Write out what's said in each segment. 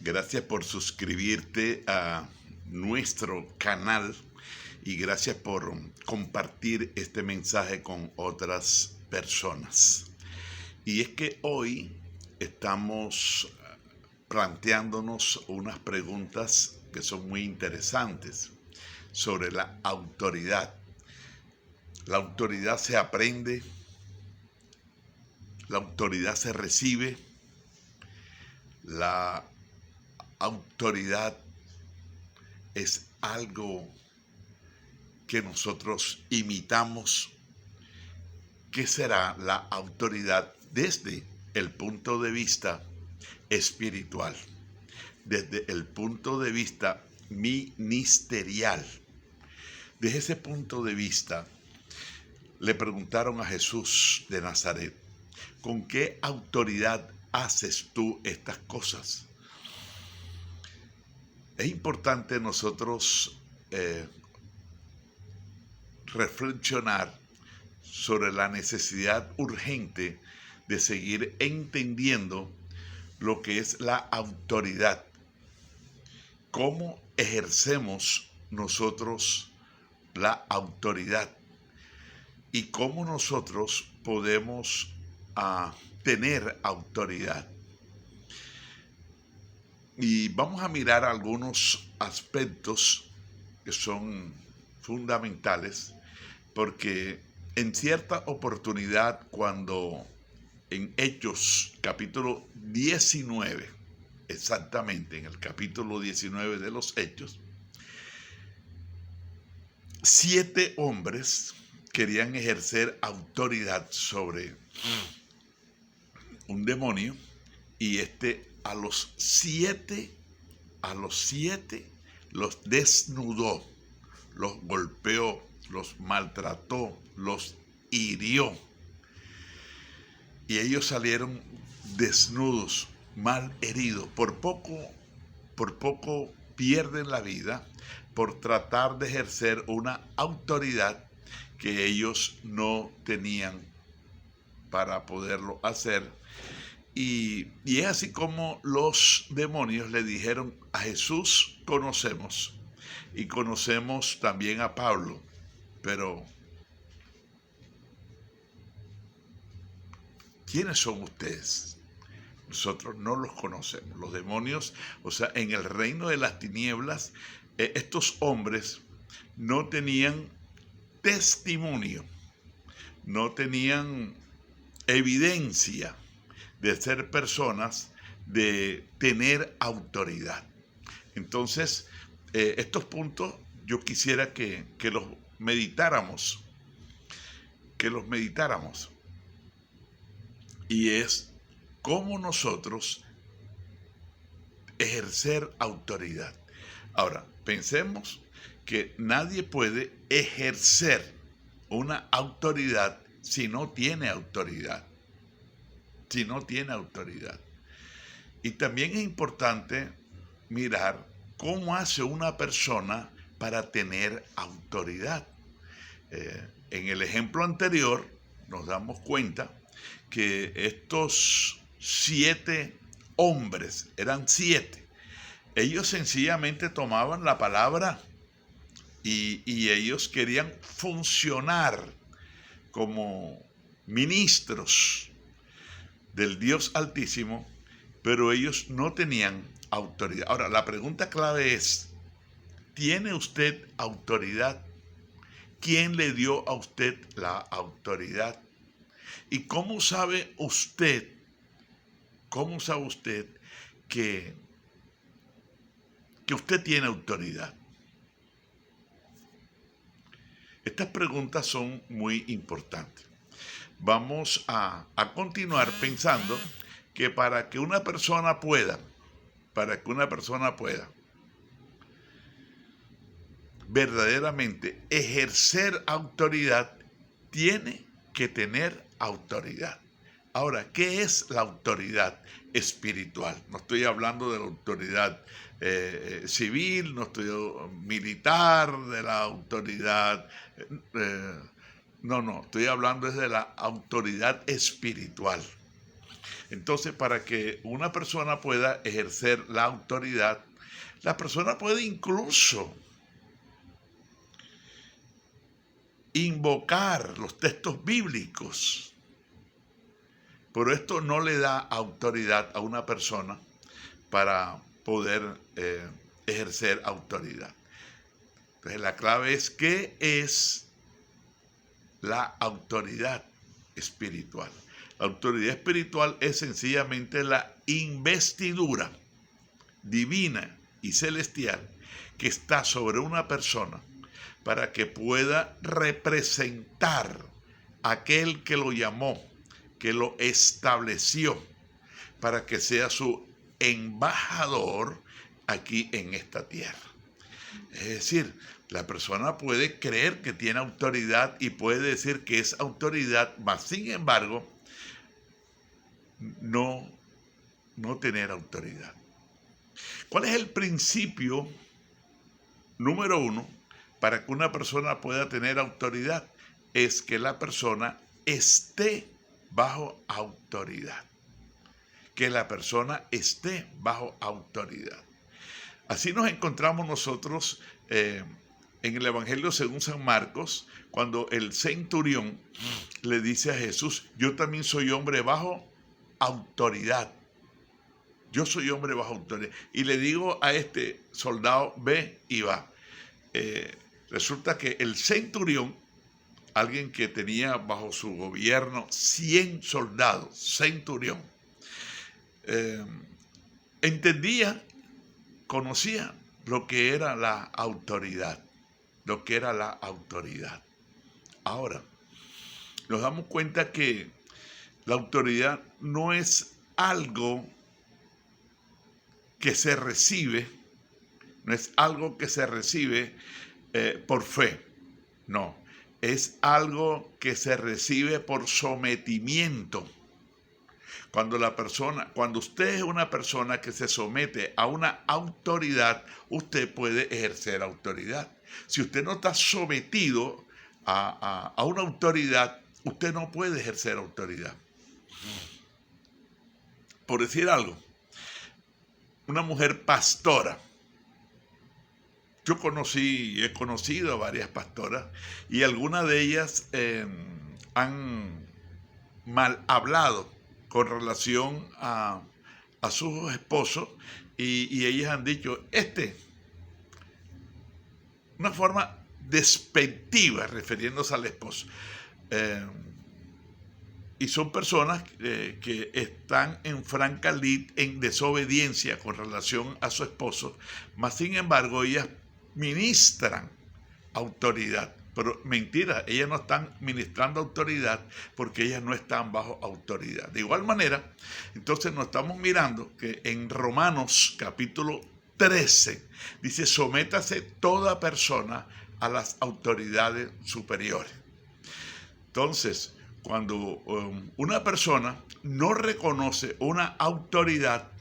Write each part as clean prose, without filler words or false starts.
Gracias por suscribirte a nuestro canal y gracias por compartir este mensaje con otras personas. Y es que hoy estamos planteándonos unas preguntas que son muy interesantes sobre la autoridad. La autoridad se aprende, la autoridad se recibe, la autoridad es algo que nosotros imitamos. ¿Qué será la autoridad desde el punto de vista espiritual? Desde el punto de vista ministerial. Desde ese punto de vista, le preguntaron a Jesús de Nazaret, ¿con qué autoridad haces tú estas cosas? Es importante nosotros reflexionar sobre la necesidad urgente de seguir entendiendo lo que es la autoridad. ¿Cómo ejercemos nosotros la autoridad? ¿Y cómo nosotros podemos tener autoridad? Y vamos a mirar algunos aspectos que son fundamentales, porque en cierta oportunidad, cuando en Hechos capítulo 19, exactamente en el capítulo 19 de los Hechos, 7 hombres querían ejercer autoridad sobre un demonio, y a los siete los desnudó, los golpeó, los maltrató, los hirió. Y ellos salieron desnudos, mal heridos. Por poco pierden la vida por tratar de ejercer una autoridad que ellos no tenían para poderlo hacer. Y es así como los demonios le dijeron: a Jesús conocemos y conocemos también a Pablo, pero ¿quiénes son ustedes? Nosotros no los conocemos. Los demonios, o sea, en el reino de las tinieblas, estos hombres no tenían testimonio, no tenían evidencia de ser personas, de tener autoridad. Entonces, estos puntos yo quisiera que los meditáramos, y es cómo nosotros ejercer autoridad. Ahora, pensemos que nadie puede ejercer una autoridad si no tiene autoridad. Y también es importante mirar cómo hace una persona para tener autoridad. En el ejemplo anterior nos damos cuenta que estos 7 hombres, eran 7, ellos sencillamente tomaban la palabra y ellos querían funcionar como ministros del Dios Altísimo, pero ellos no tenían autoridad. Ahora, la pregunta clave es: ¿tiene usted autoridad? ¿Quién le dio a usted la autoridad? ¿Y cómo sabe usted que usted tiene autoridad? Estas preguntas son muy importantes. Vamos a continuar pensando que para que una persona pueda verdaderamente ejercer autoridad, tiene que tener autoridad. Ahora, ¿qué es la autoridad espiritual? No estoy hablando de la autoridad civil, no estoy militar, de la autoridad... no, estoy hablando de la autoridad espiritual. Entonces, para que una persona pueda ejercer la autoridad, la persona puede incluso invocar los textos bíblicos, pero esto no le da autoridad a una persona para poder ejercer autoridad. Entonces, la clave es: ¿qué es la autoridad espiritual? La autoridad espiritual es sencillamente la investidura divina y celestial que está sobre una persona para que pueda representar a aquel que lo llamó, que lo estableció, para que sea su embajador aquí en esta tierra. Es decir, la persona puede creer que tiene autoridad y puede decir que es autoridad, mas sin embargo, no tener autoridad. ¿Cuál es el principio número uno para que una persona pueda tener autoridad? Es que la persona esté bajo autoridad. Que la persona esté bajo autoridad. Así nos encontramos nosotros en el Evangelio según San Marcos, cuando el centurión le dice a Jesús: yo también soy hombre bajo autoridad. Yo soy hombre bajo autoridad. Y le digo a este soldado: ve y va. Resulta que el centurión, alguien que tenía bajo su gobierno 100 soldados, centurión, entendía, conocía lo que era la autoridad, Ahora, nos damos cuenta que la autoridad no es algo que se recibe, por fe, no, es algo que se recibe por sometimiento. Cuando usted es una persona que se somete a una autoridad, usted puede ejercer autoridad. Si usted no está sometido a una autoridad, usted no puede ejercer autoridad. Por decir algo, una mujer pastora. Yo he conocido a varias pastoras y algunas de ellas han mal hablado con relación a sus esposos y ellas han dicho una forma despectiva refiriéndose al esposo. Y son personas que están en franca lid, en desobediencia con relación a su esposo, mas sin embargo ellas ministran autoridad. Pero mentira, ellas no están ministrando autoridad porque ellas no están bajo autoridad. De igual manera, entonces nos estamos mirando que en Romanos capítulo 13 dice: sométase toda persona a las autoridades superiores. Entonces, cuando una persona no reconoce una autoridad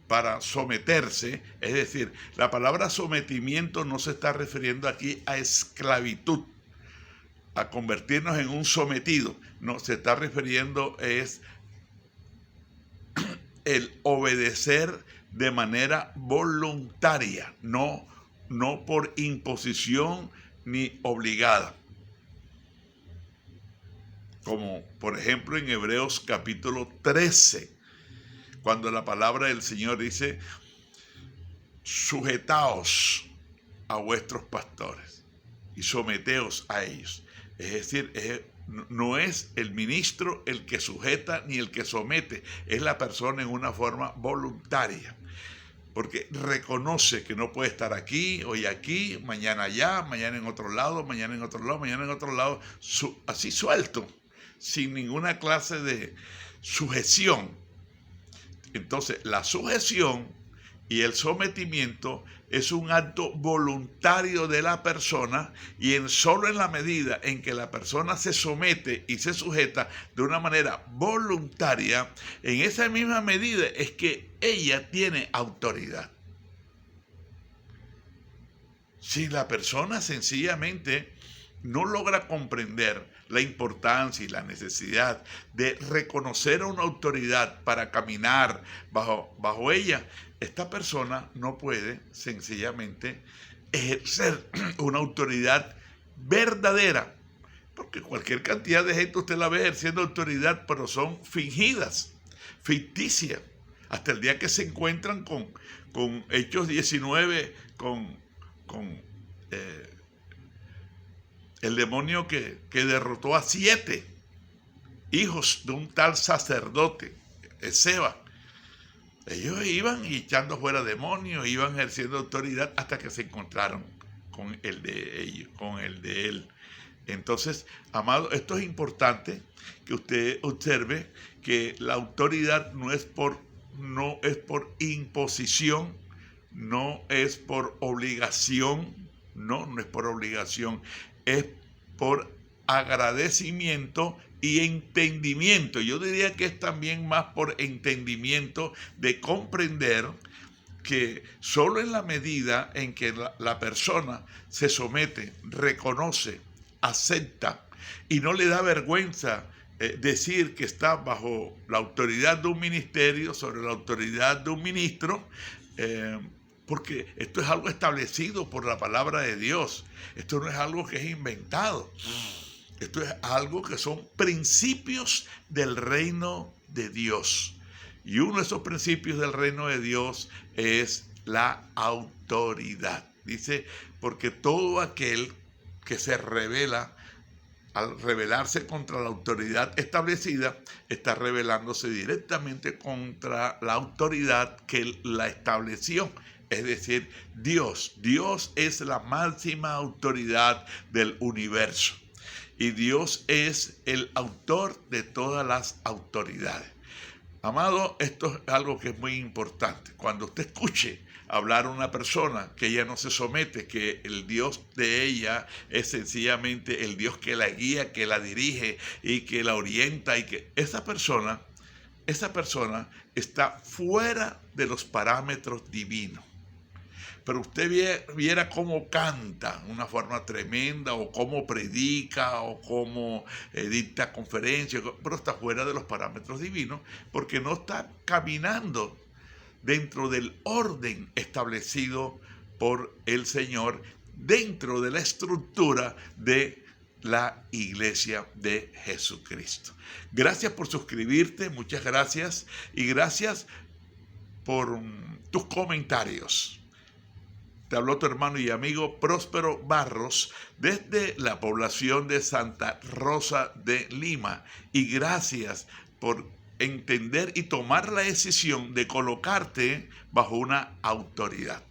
para someterse, es decir, la palabra sometimiento no se está refiriendo aquí a esclavitud, a convertirnos en un sometido, no, se está refiriendo es el obedecer de manera voluntaria, no por imposición ni obligada. Como por ejemplo en Hebreos capítulo 13, cuando la palabra del Señor dice: sujetaos a vuestros pastores y someteos a ellos. Es decir, no es el ministro el que sujeta ni el que somete, es la persona en una forma voluntaria, porque reconoce que no puede estar aquí, hoy aquí, mañana allá, mañana en otro lado, mañana en otro lado, mañana en otro lado, así suelto, sin ninguna clase de sujeción. Entonces, la sujeción y el sometimiento es un acto voluntario de la persona, y solo en la medida en que la persona se somete y se sujeta de una manera voluntaria, en esa misma medida es que ella tiene autoridad. Si la persona sencillamente no logra comprender la importancia y la necesidad de reconocer a una autoridad para caminar bajo ella, esta persona no puede sencillamente ejercer una autoridad verdadera, porque cualquier cantidad de gente usted la ve ejerciendo autoridad, pero son fingidas, ficticias, hasta el día que se encuentran con Hechos 19, con el demonio que derrotó a 7 hijos de un tal sacerdote, Esceva. Ellos iban echando fuera demonios, iban ejerciendo autoridad hasta que se encontraron con el de ellos, con el de él. Entonces, amado, esto es importante que usted observe que la autoridad no es por imposición, no es por obligación, no es por obligación, es por agradecimiento y entendimiento. Yo diría que es también más por entendimiento de comprender que solo en la medida en que la persona se somete, reconoce, acepta y no le da vergüenza decir que está bajo la autoridad de un ministerio, sobre la autoridad de un ministro, porque esto es algo establecido por la palabra de Dios. Esto no es algo que es inventado. Esto es algo que son principios del reino de Dios. Y uno de esos principios del reino de Dios es la autoridad. Dice, porque todo aquel que se revela, al rebelarse contra la autoridad establecida, está rebelándose directamente contra la autoridad que la estableció. Es decir, Dios. Dios es la máxima autoridad del universo. Y Dios es el autor de todas las autoridades. Amado, esto es algo que es muy importante. Cuando usted escuche hablar a una persona que ella no se somete, que el Dios de ella es sencillamente el Dios que la guía, que la dirige y que la orienta, y que esa persona está fuera de los parámetros divinos. Pero usted viera cómo canta de una forma tremenda, o cómo predica, o cómo dicta conferencias, pero está fuera de los parámetros divinos, porque no está caminando dentro del orden establecido por el Señor, dentro de la estructura de la iglesia de Jesucristo. Gracias por suscribirte, muchas gracias, y gracias por tus comentarios. Te habló tu hermano y amigo Próspero Barros desde la población de Santa Rosa de Lima. Y gracias por entender y tomar la decisión de colocarte bajo una autoridad.